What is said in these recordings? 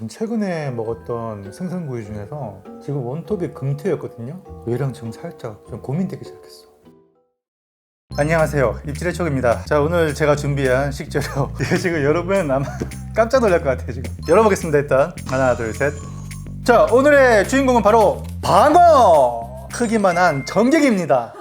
최근에 먹었던 생선구이 중에서 지금 원톱이 금태였거든요. 얘랑 지금 살짝 좀 고민되기 시작했어. 안녕하세요, 입질의 촉입니다. 자, 오늘 제가 준비한 식재료 이게 지금 여러분 아마 깜짝 놀랄 것 같아요. 지금 열어보겠습니다. 일단 하나 둘 셋. 자, 오늘의 주인공은 바로 방어! 크기만한 전갱이입니다.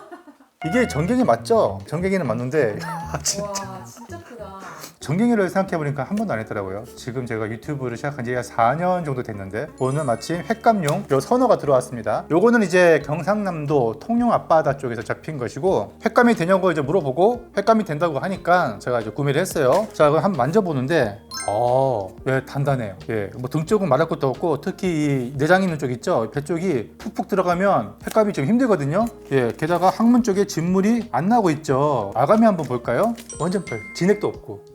이게 전갱이 맞죠? 전갱이는 맞는데 진짜 와, 진짜 크다. 전갱이를 생각해보니까 한 번도 안 했더라고요. 지금 제가 유튜브를 시작한 지 한 4년 정도 됐는데 오늘 마침 횟감용 요 선어가 들어왔습니다. 요거는 이제 경상남도 통영 앞바다 쪽에서 잡힌 것이고, 횟감이 되냐고 이제 물어보고 횟감이 된다고 하니까 제가 이제 구매를 했어요. 자, 그럼 한번 만져보는데 예, 단단해요. 예, 뭐 등 쪽은 말할 것도 없고, 특히 이 내장 있는 쪽 있죠? 배 쪽이 푹푹 들어가면 횟감이 좀 힘들거든요. 예, 게다가 항문 쪽에 진물이 안 나고 있죠. 아가미 한번 볼까요? 완전 펄, 진액도 없고.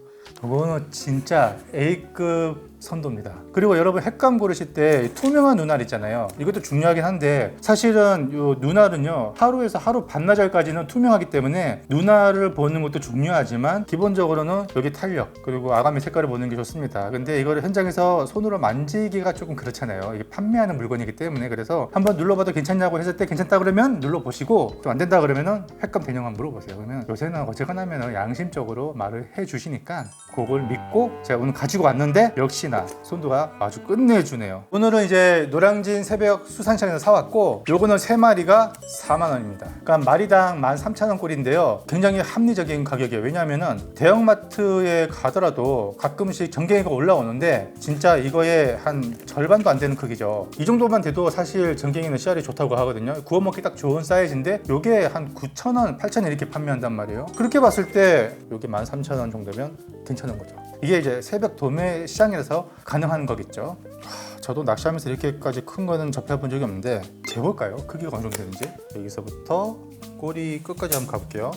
이거는 진짜 A급 선도입니다. 그리고 여러분 횟감 고르실 때 투명한 눈알 있잖아요. 이것도 중요하긴 한데 사실은 이 눈알은요, 하루에서 하루 반나절까지는 투명하기 때문에 눈알을 보는 것도 중요하지만 기본적으로는 여기 탄력 그리고 아가미 색깔을 보는 게 좋습니다. 근데 이거를 현장에서 손으로 만지기가 조금 그렇잖아요. 이게 판매하는 물건이기 때문에. 그래서 한번 눌러봐도 괜찮냐고 했을 때 괜찮다 그러면 눌러보시고, 좀 안 된다 그러면은 횟감 개념만 물어보세요. 그러면 요새는 어쨌거나 양심적으로 말을 해주시니까 그걸 믿고 제가 오늘 가지고 왔는데 역시나 손도가 아주 끝내주네요. 오늘은 이제 노량진 새벽 수산시장에서 사왔고, 요거는 3마리가 4만원입니다. 그러니까 마리당 13,000원 꼴인데요. 굉장히 합리적인 가격이에요. 왜냐하면 대형마트에 가더라도 가끔씩 전갱이가 올라오는데 진짜 이거의 한 절반도 안 되는 크기죠. 이 정도만 돼도 사실 전갱이는 씨알이 좋다고 하거든요. 구워 먹기 딱 좋은 사이즈인데 요게 한 9,000원, 8,000원 이렇게 판매한단 말이에요. 그렇게 봤을 때 요게 13,000원 정도면 괜찮은 거죠. 이게 이제 새벽 도매 시장에서 가능한 거겠죠. 저도 낚시하면서 이렇게까지 큰 거는 접해본 적이 없는데 재볼까요? 크기가 어느 정도 되는지. 여기서부터 꼬리 끝까지 한번 가볼게요.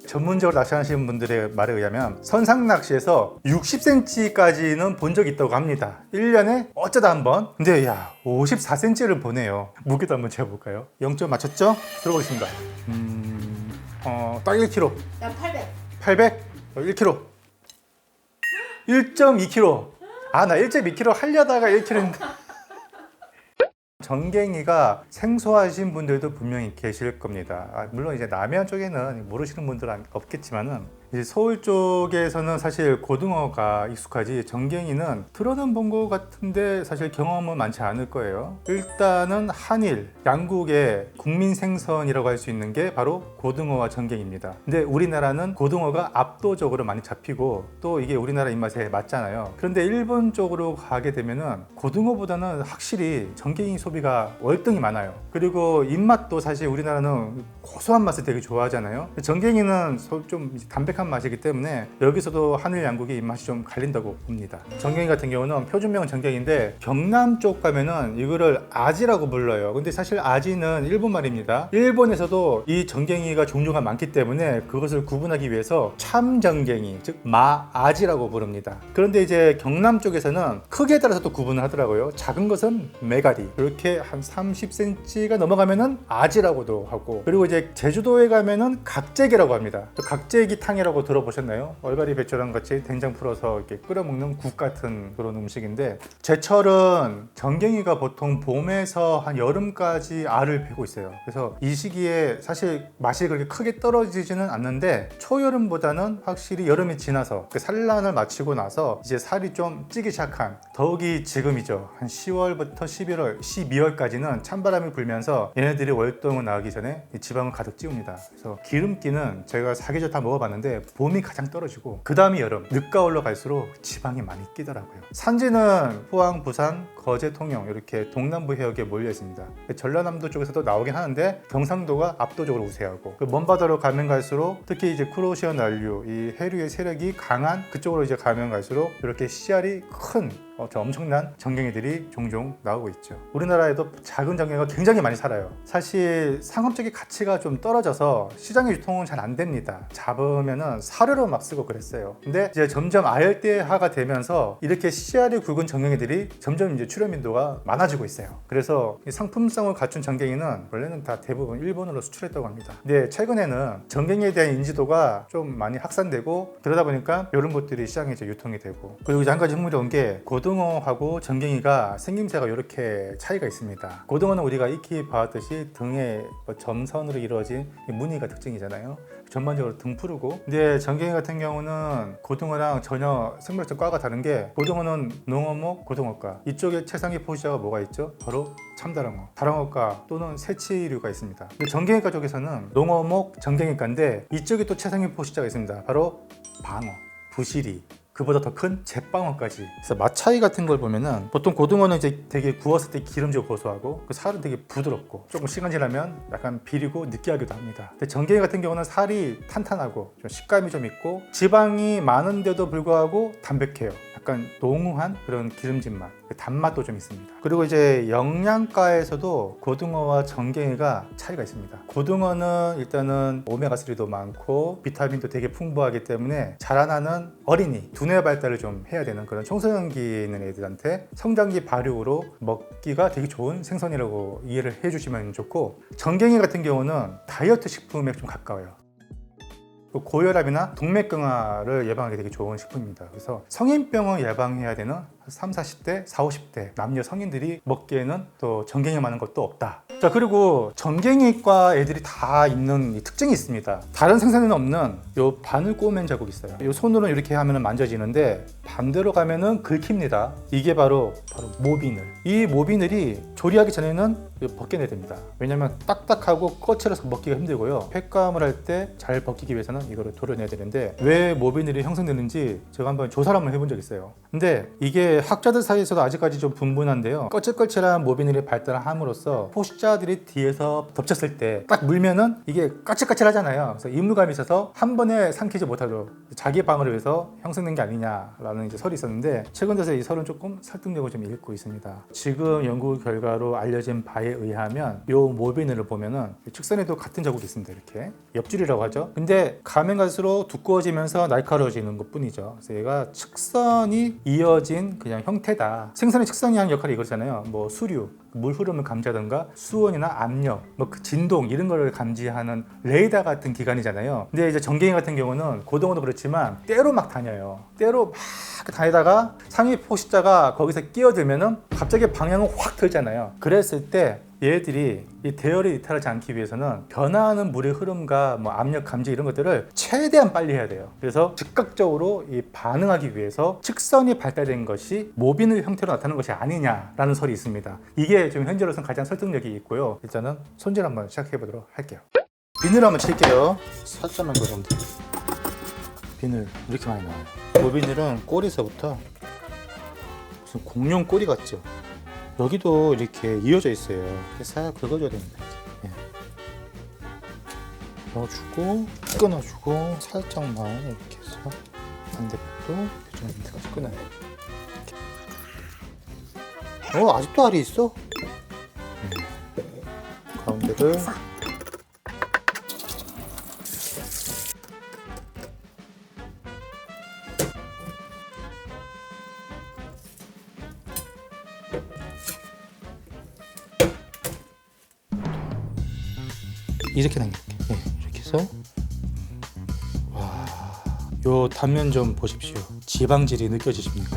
전문적으로 낚시하시는 분들의 말에 의하면 선상 낚시에서 60cm까지는 본 적이 있다고 합니다. 1년에 어쩌다 한번. 근데 야, 54cm를 보네요. 무게도 한번 재볼까요? 0점 맞췄죠? 들어보겠습니다. 딱 1kg. 야, 800. 800? 1kg. 1.2kg. 나 1.2kg 하려다가 1kg인데. 전갱이가 생소하신 분들도 분명히 계실 겁니다. 물론 이제 남해안 쪽에는 모르시는 분들은 없겠지만은, 이제 서울 쪽에서는 사실 고등어가 익숙하지 전갱이는 들어는 본 것 같은데 사실 경험은 많지 않을 거예요. 일단은 한일 양국의 국민 생선이라고 할 수 있는 게 바로 고등어와 전갱입니다. 근데 우리나라는 고등어가 압도적으로 많이 잡히고 또 이게 우리나라 입맛에 맞잖아요. 그런데 일본 쪽으로 가게 되면은 고등어보다는 확실히 전갱이 소비가 월등히 많아요. 그리고 입맛도 사실 우리나라는 고소한 맛을 되게 좋아하잖아요. 전갱이는 좀 담백한 맛이기 때문에 여기서도 하늘 양국의 입맛이 좀 갈린다고 봅니다. 전갱이 같은 경우는 표준명은 전갱인데 경남 쪽 가면은 이거를 아지라고 불러요. 근데 사실 아지는 일본 말입니다. 일본에서도 이 전갱이가 종류가 많기 때문에 그것을 구분하기 위해서 참전갱이, 즉 마아지라고 부릅니다. 그런데 이제 경남 쪽에서는 크기에 따라서 또 구분을 하더라고요. 작은 것은 메가리, 이렇게 한 30cm가 넘어가면은 아지라고도 하고, 그리고 이제 제주도에 가면은 각재기라고 합니다. 각재기 탕이라고 들어보셨나요? 얼갈이 배추랑 같이 된장 풀어서 이렇게 끓여 먹는 국 같은 그런 음식인데, 제철은 전갱이가 보통 봄에서 한 여름까지 알을 베고 있어요. 그래서 이 시기에 사실 맛이 그렇게 크게 떨어지지는 않는데 초여름보다는 확실히 여름이 지나서 그 산란을 마치고 나서 이제 살이 좀 찌기 시작한, 더욱이 지금이죠. 한 10월부터 11월, 12월까지는 찬바람이 불면서 얘네들이 월동을 나가기 전에 이 지방을 가득 찌웁니다. 그래서 기름기는 제가 사계절 다 먹어봤는데 봄이 가장 떨어지고 그 다음이 여름, 늦가을로 갈수록 지방이 많이 끼더라고요. 산지는 포항, 부산, 거제, 통영 이렇게 동남부 해역에 몰려 있습니다. 전라남도 쪽에서도 나오긴 하는데 경상도가 압도적으로 우세하고, 그 먼 바다로 가면 갈수록 특히 이제 크로시아 난류, 이 해류의 세력이 강한 그쪽으로 이제 가면 갈수록 이렇게 씨알이 큰 저 엄청난 전갱이들이 종종 나오고 있죠. 우리나라에도 작은 전갱이가 굉장히 많이 살아요. 사실 상업적인 가치가 좀 떨어져서 시장에 유통은 잘 안 됩니다. 잡으면은 사료로 막 쓰고 그랬어요. 근데 이제 점점 아열대화가 되면서 이렇게 씨알이 굵은 전갱이들이 점점 이제 출현 빈도가 많아지고 있어요. 그래서 이 상품성을 갖춘 전갱이는 원래는 다 대부분 일본으로 수출했다고 합니다. 근데 최근에는 전갱이에 대한 인지도가 좀 많이 확산되고 그러다 보니까 이런 것들이 시장에 이제 유통이 되고, 그리고 이제 한 가지 흥미로운 게 고등어하고 전갱이가 생김새가 이렇게 차이가 있습니다. 고등어는 우리가 익히 봤듯이 등에 점선으로 이루어진 무늬가 특징이잖아요. 전반적으로 등푸르고, 근데 전갱이 같은 경우는 고등어랑 전혀 생물학적 과가 다른 게, 고등어는 농어목, 고등어과, 이쪽에 최상위 포시자가 뭐가 있죠? 바로 참다랑어, 다랑어과 또는 새치류가 있습니다. 전갱이과 쪽에서는 농어목, 전갱이과인데 이쪽에 또 최상위 포시자가 있습니다. 바로 방어, 부시리, 그보다 더 큰 제빵어까지. 그래서 맛 차이 같은 걸 보면은 보통 고등어는 이제 되게 구웠을 때 기름지고 고소하고 그 살은 되게 부드럽고 조금 시간 지나면 약간 비리고 느끼하기도 합니다. 근데 전갱이 같은 경우는 살이 탄탄하고 좀 식감이 좀 있고 지방이 많은데도 불구하고 담백해요. 약간 농후한 그런 기름진 맛, 단맛도 좀 있습니다. 그리고 이제 영양가에서도 고등어와 전갱이가 차이가 있습니다. 고등어는 일단은 오메가3도 많고 비타민도 되게 풍부하기 때문에 자라나는 어린이, 두뇌 발달을 좀 해야 되는 그런 청소년기에 있는 애들한테 성장기 발육으로 먹기가 되게 좋은 생선이라고 이해를 해주시면 좋고, 전갱이 같은 경우는 다이어트 식품에 좀 가까워요. 고혈압이나 동맥경화를 예방하기 되게 좋은 식품입니다. 그래서 성인병을 예방해야 되는 30, 40대, 40, 50대 남녀 성인들이 먹기에는 또 전갱이 많은 것도 없다. 자, 그리고 전갱이과 애들이 다 있는 이 특징이 있습니다. 다른 생선에는 없는 요 바늘 꼬맨 자국이 있어요. 요 손으로 이렇게 하면 만져지는데 반대로 가면은 긁힙니다. 이게 바로 모비늘. 이 모비늘이 조리하기 전에는 벗겨내야 됩니다. 왜냐면 딱딱하고 거칠어서 먹기가 힘들고요. 횟감을 할 때 잘 벗기기 위해서는 이거를 도려내야 되는데, 왜 모비늘이 형성되는지 제가 한번 조사를 한번 해본 적이 있어요. 근데 이게 학자들 사이에서도 아직까지 좀 분분한데요. 거칠거칠한 모비늘이 발달함으로써 포식자들이 뒤에서 덮쳤을 때 딱 물면은 이게 까칠까칠하잖아요. 그래서 이물감이 있어서 한 번에 삼키지 못하도록 자기 방어를 위해서 형성된 게 아니냐라는 이제 설이 있었는데, 최근 들어서 이 설은 조금 설득력을 좀 잃고 있습니다. 지금 연구 결과로 알려진 바에 의하면 이 모비늘을 보면은 측선에도 같은 자국이 있습니다. 이렇게 옆줄이라고 하죠. 근데 가면 갈수록 두꺼워지면서 날카로워지는 것 뿐이죠. 그래서 얘가 측선이 이어진 그냥 형태다. 생선의 측선이 하는 역할이 이거잖아요. 뭐 수류, 물 흐름을 감지하던가 수온이나 압력, 뭐 그 진동 이런 걸 감지하는 레이더 같은 기관이잖아요. 근데 이제 전갱이 같은 경우는 고등어도 그렇지만 때로 막 다녀요. 때로 막 다니다가 상위 포식자가 거기서 끼어들면은 갑자기 방향을 확 틀잖아요. 그랬을 때 얘들이 이 대열을 이탈하지 않기 위해서는 변화하는 물의 흐름과 뭐 압력 감지 이런 것들을 최대한 빨리 해야 돼요. 그래서 즉각적으로 이 반응하기 위해서 측선이 발달된 것이 모비늘 형태로 나타나는 것이 아니냐라는 설이 있습니다. 이게 지금 현재로서는 가장 설득력이 있고요. 일단은 손질 한번 시작해 보도록 할게요. 비늘 한번 칠게요. 살짝만 더 정도. 비늘 이렇게 많이 나와요. 모비늘은 꼬리서부터 무슨 공룡 꼬리 같죠? 여기도 이렇게 이어져 있어요. 이렇게 싹 긁어줘야 됩니다. 예. 넣어주고 끊어주고 살짝만 이렇게 해서 반대쪽도 교정 밑에까지 끊어요. 아직도 알이 있어? 가운데를 이렇게 당길게요. 네, 이렇게 해서 와, 요 단면 좀 보십시오. 지방질이 느껴지십니까?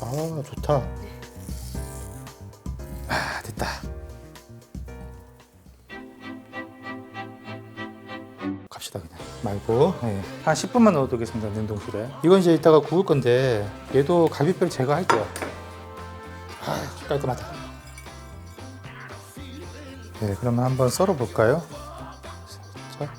아, 좋다. 아, 됐다. 갑시다 그냥. 말고 네. 한 10분만 넣어두겠습니다. 냉동실에. 이건 이제 이따가 구울 건데 얘도 갈비뼈를 제거할게요. 아, 깔끔하다. 네, 그러면 한번 썰어 볼까요? 살짝.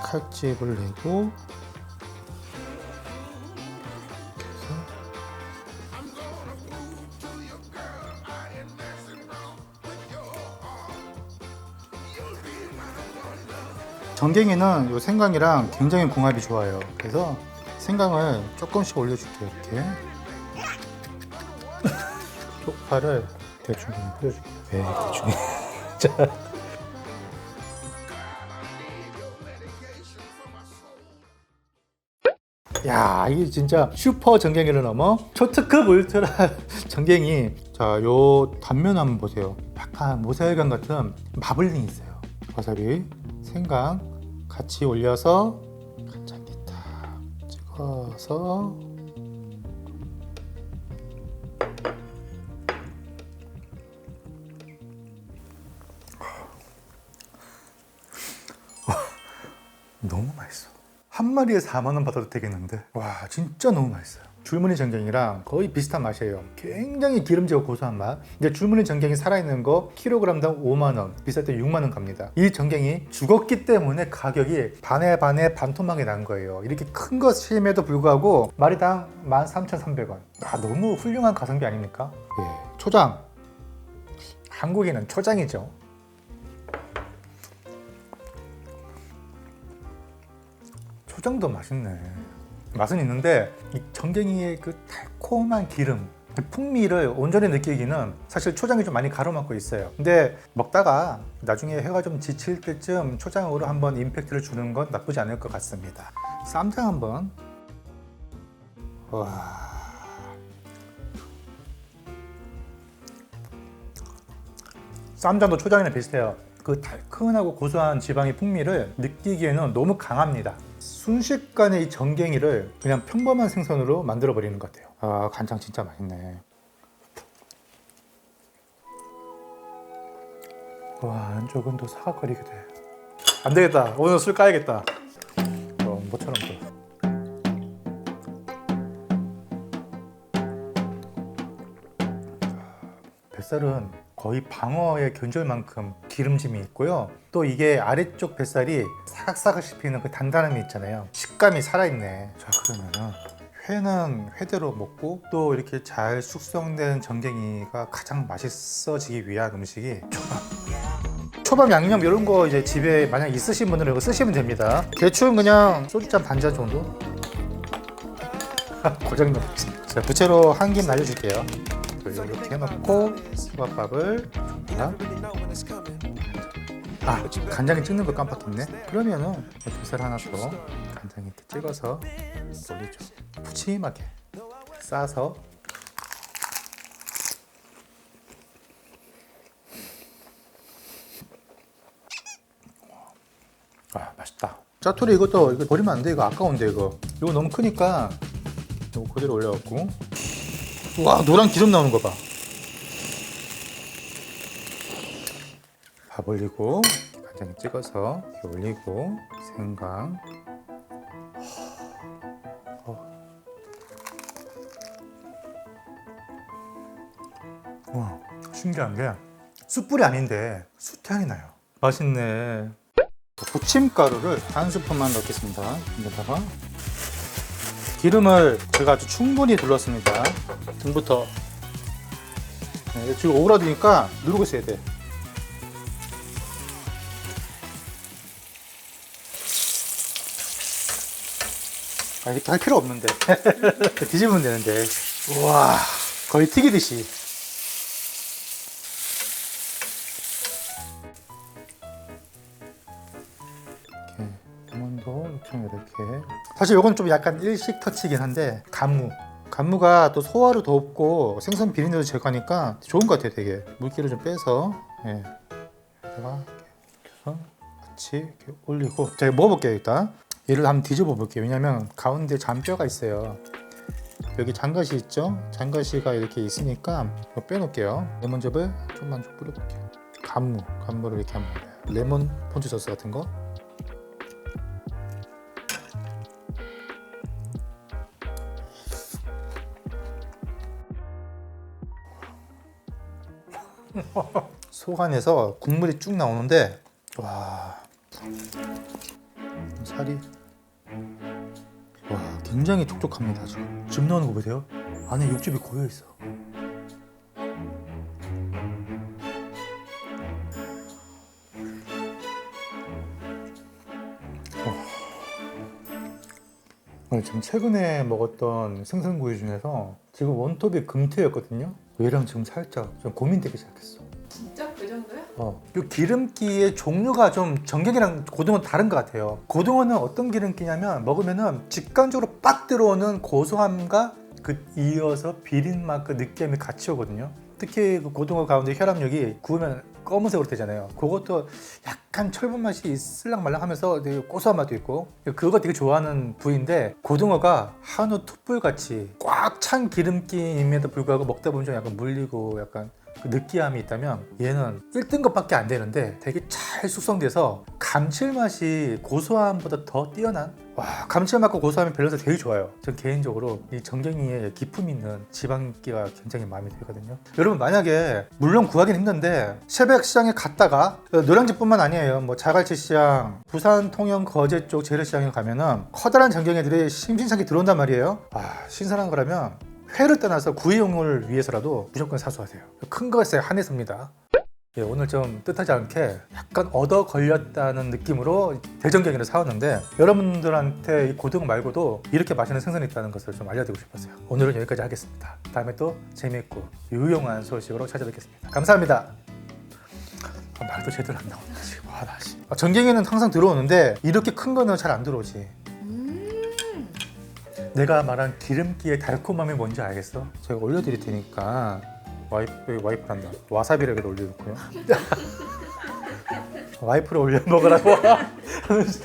칼집을 내고 이렇게 해서 정갱이는 요 생강이랑 굉장히 궁합이 좋아요. 그래서 생강을 조금씩 올려줄게요. 이렇게 쪽파를 대충 좀 뿌려줄게요. 네, 대충. 자. 야, 이게 진짜 슈퍼 정갱이를 넘어 초특급 울트라 정갱이. 자, 요 단면 한번 보세요. 약간 모세혈관 같은 마블링이 있어요. 와사비, 생강 같이 올려서 간장에 딱 찍어서 너무 맛있어. 한 마리에 4만 원 받아도 되겠는데. 와, 진짜 너무 맛있어요. 줄무늬 전갱이랑 거의 비슷한 맛이에요. 굉장히 기름지고 고소한 맛. 근데 줄무늬 전갱이 살아있는 거 킬로그램당 5만 원, 비쌀 때 6만 원 갑니다. 이 전갱이 죽었기 때문에 가격이 반에 반토막이 난 거예요. 이렇게 큰 것임에도 불구하고 마리당 13,300원. 아, 너무 훌륭한 가성비 아닙니까? 예. 초장. 한국인은 초장이죠. 초장도 맛있네. 맛은 있는데 이 전갱이의 그 달콤한 기름, 풍미를 온전히 느끼기는 사실 초장이 좀 많이 가로막고 있어요. 근데 먹다가 나중에 혀가 좀 지칠 때쯤 초장으로 한번 임팩트를 주는 건 나쁘지 않을 것 같습니다. 쌈장 한번. 와. 쌈장도 초장이랑 비슷해요. 그 달큰하고 고소한 지방의 풍미를 느끼기에는 너무 강합니다. 순식간에 이 전갱이를 그냥 평범한 생선으로 만들어 버리는 것 같아요. 아, 간장 진짜 맛있네. 와, 안쪽은 또 사각거리게 돼. 안 되겠다. 오늘 술 까야겠다. 뭐처럼 또. 뱃살은 거의 방어에 견줄 만큼 기름짐이 있고요. 또 이게 아래쪽 뱃살이 사각사각 씹히는 그 단단함이 있잖아요. 식감이 살아있네. 자, 그러면은 회는 회대로 먹고 또 이렇게 잘 숙성된 전갱이가 가장 맛있어지기 위한 음식이 초밥 양념 이런 거 이제 집에 만약 있으신 분들은 이거 쓰시면 됩니다. 대충 그냥 소주잔 반잔 정도? 고장도 없지. 자, 부채로 한 김 날려줄게요. 이렇게 해놓고 수박밥을 간장에 찍는 거 깜빡했네. 그러면은 뱃살 하나 더 간장에 이렇게 찍어서 올리죠. 푸짐하게 싸서. 아, 맛있다. 짜투리 이거 버리면 안 돼. 이거 아까운데 이거 너무 크니까 이거 그대로 올려갖고. 와, 노란 기름 나오는 거 봐. 밥 올리고 간장에 찍어서 이렇게 올리고 생강. 와, 신기한 게 숯불이 아닌데 숯향이 나요. 맛있네. 부침가루를 한 스푼만 넣겠습니다. 여기다가 기름을 제가 아주 충분히 둘렀습니다. 등부터. 네, 지금 오그라드니까 누르고 있어야 돼. 이렇게 할 필요 없는데. 뒤집으면 되는데. 우와, 거의 튀기듯이. 이렇게 레몬도 이렇게. 사실 이건 좀 약간 일식 터치긴 한데, 간무가 또 소화를 돕고 생선 비린내도 제거하니까 좋은 것 같아요. 되게 물기를 좀 빼서. 예. 여기다가 이렇게 해서 같이 이렇게 올리고. 제가 먹어볼게요. 일단 얘를 한번 뒤집어 볼게요. 왜냐면 가운데 잔뼈가 있어요. 여기 장가시 있죠? 장가시가 이렇게 있으니까 이거 빼놓을게요. 레몬즙을 좀만 좀 뿌려볼게요. 간무를 이렇게 한번 올려요. 레몬 폰치 소스 같은 거. 속 안에서 국물이 쭉 나오는데, 와, 살이 굉장히 촉촉합니다. 지금 즙 나오는 거 보세요. 안에 육즙이 고여 있어. 지금 최근에 먹었던 생선구이 중에서 지금 원톱이 금태였거든요. 얘랑 지금 살짝 좀 고민되기 시작했어. 진짜 그 정도야? 이 기름기의 종류가 좀 전갱이랑 고등어 다른 것 같아요. 고등어는 어떤 기름기냐면 먹으면은 직관적으로 빡 들어오는 고소함과 그 이어서 비린 맛, 그 느끼함이 같이 오거든요. 특히 그 고등어 가운데 혈압력이 구우면 검은색으로 되잖아요. 그것도 약간 철분 맛이 있을랑말랑 하면서 되게 고소한 맛도 있고, 그거 되게 좋아하는 부위인데, 고등어가 한우 툭불 같이 꽉 찬 기름기임에도 불구하고 먹다 보면 좀 약간 물리고 약간 그 느끼함이 있다면, 얘는 1등급밖에 안 되는데 되게 잘 숙성돼서 감칠맛이 고소함보다 더 뛰어난, 감칠맛과 고소함의 밸런스 되게 좋아요. 전 개인적으로 이 정갱이의 기품 있는 지방기가 굉장히 마음에 들거든요. 여러분, 만약에 물론 구하긴 힘든데 새벽 시장에 갔다가, 노량진뿐만 아니에요, 뭐 자갈치 시장, 부산 통영 거제 쪽 재래시장에 가면은 커다란 정갱이들이 심심찮게 들어온단 말이에요. 신선한 거라면 회를 떠나서 구이용을 위해서라도 무조건 사수하세요. 큰 것에 한해서입니다. 오늘 좀 뜻하지 않게 약간 얻어 걸렸다는 느낌으로 대정갱이를 사왔는데, 여러분들한테 이 고등어 말고도 이렇게 맛있는 생선이 있다는 것을 좀 알려드리고 싶었어요. 오늘은 여기까지 하겠습니다. 다음에 또 재미있고 유용한 소식으로 찾아뵙겠습니다. 감사합니다. 말도 제대로 안 나온다 지금. 정갱이는 항상 들어오는데 이렇게 큰 거는 잘 안 들어오지. 내가 말한 기름기의 달콤함이 뭔지 알겠어? 제가 올려드릴 테니까 와이프란다. 와사비를 올려놓고요. 와이프를 올려 먹으라고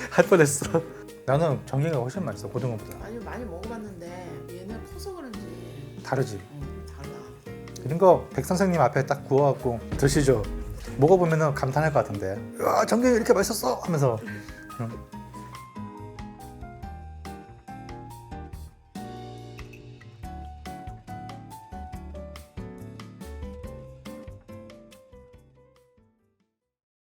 할 뻔했어. 나는 정갱이가 훨씬 맛있어, 고등어보다. 아니, 많이 먹어봤는데 얘는 커서 그런지 다르지? 달라. 이런 거 백 선생님 앞에 딱 구워갖고 드시죠. 먹어보면 감탄할 것 같은데, 야, 정갱이 이렇게 맛있었어 하면서.